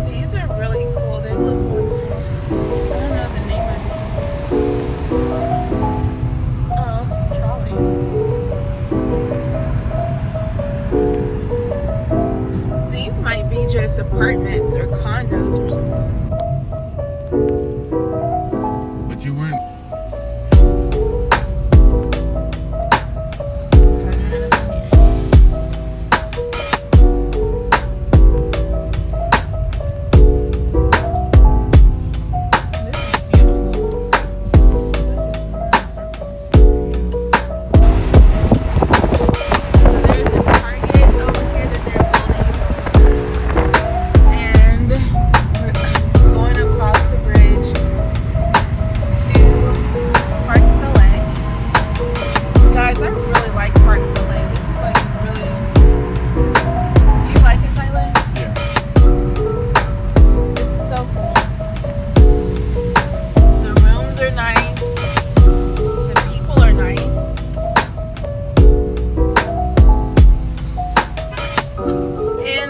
These are really cool. They look really cool. I don't know the name of it. Trolley. These might be just apartments or condos or something. But you weren't.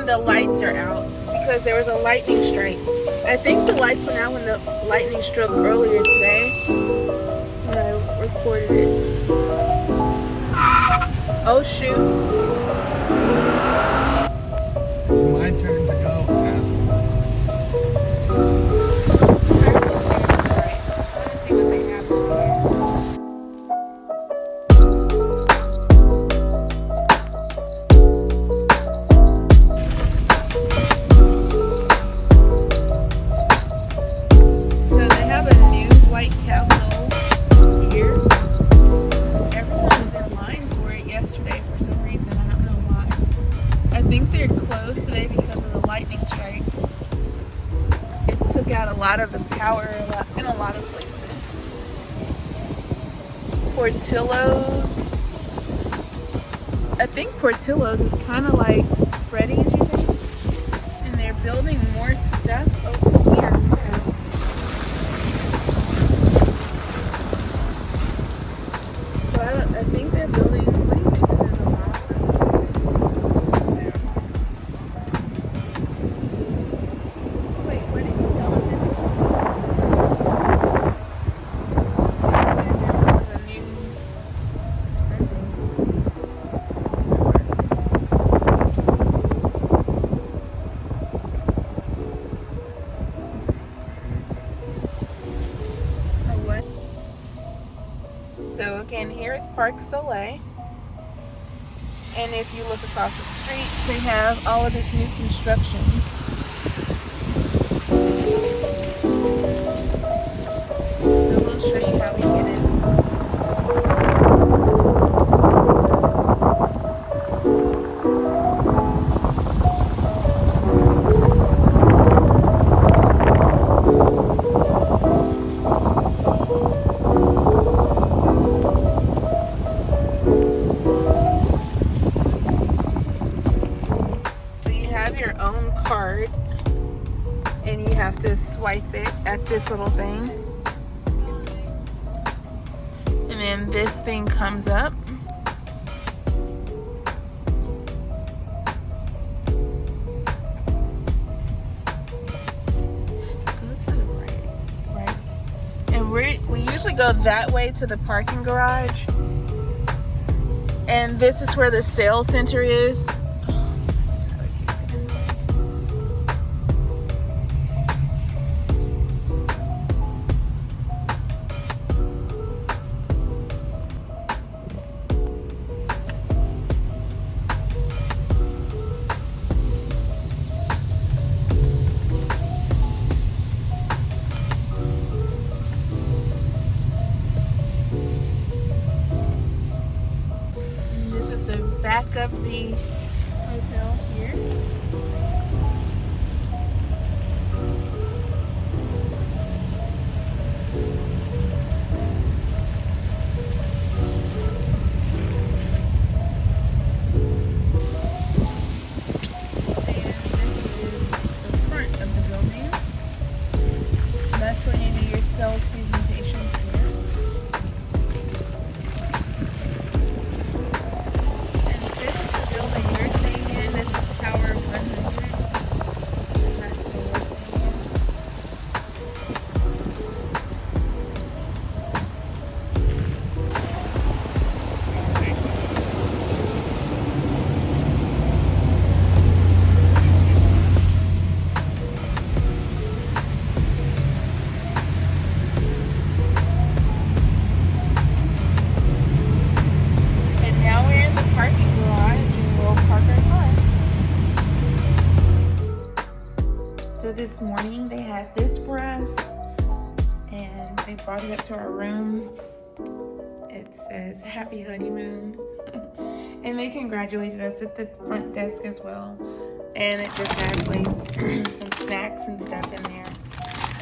The lights are out because there was a lightning strike. I think the lights went out when the lightning struck earlier today when I recorded it. Oh shoots. It's my turn to go. Let's see what they have here. I think they're closed today because of the lightning strike. It took out a lot of the power in a lot of places. Portillo's. I think Portillo's is kind of like Freddy's, you think? And they're building more stuff over here too. But I think they're building. What do you think? There's a lot of stuff. So again, here's PARC SOLEIL, and if you look across the street, they have all of this new construction. So we'll show you how we get in. Your own card and you have to swipe it at this little thing, and then this thing comes up. Go to the right, and we usually go that way to the parking garage, and this is where the sales center is. Back of the hotel here. Building this morning they had this for us, and they brought it up to our room. It says happy honeymoon. And they congratulated us at the front desk as well. And it just has like some snacks and stuff in there.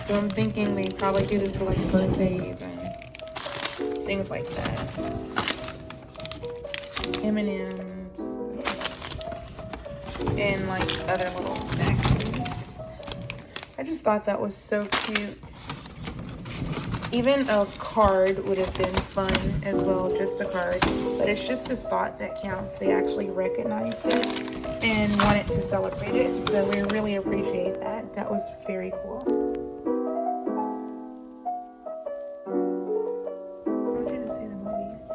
So I'm thinking they probably do this for like birthdays and things like that. M&Ms and like other little snack foods. I just thought that was so cute. Even a card would have been fun as well, just a card. But it's just the thought that counts. They actually recognized it and wanted to celebrate it. So we really appreciate that. That was very cool. I want you to see the movies.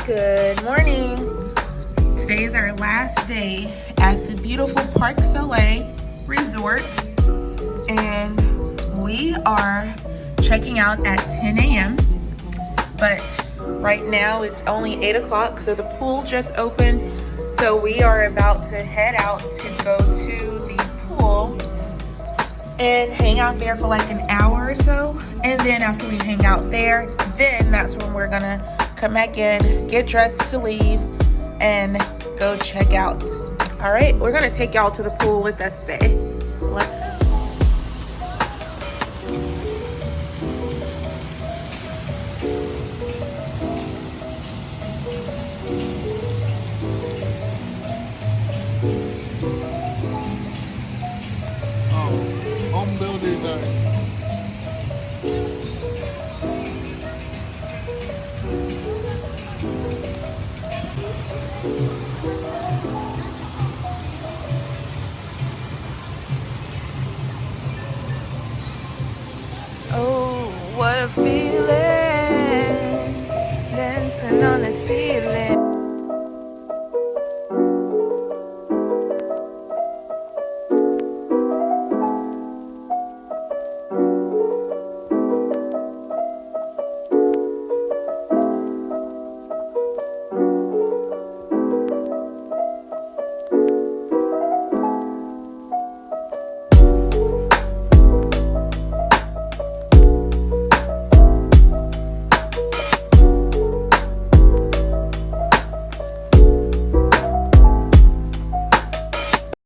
Good morning. Today is our last day at the beautiful PARC SOLEIL resort, and we are checking out at 10 a.m. but right now it's only 8 o'clock, so the pool just opened, so we are about to head out to go to the pool and hang out there for like an hour or so. And then after we hang out there, then that's when we're gonna come back in, get dressed to leave, and go check out. All right, we're gonna take y'all to the pool with us today. Let's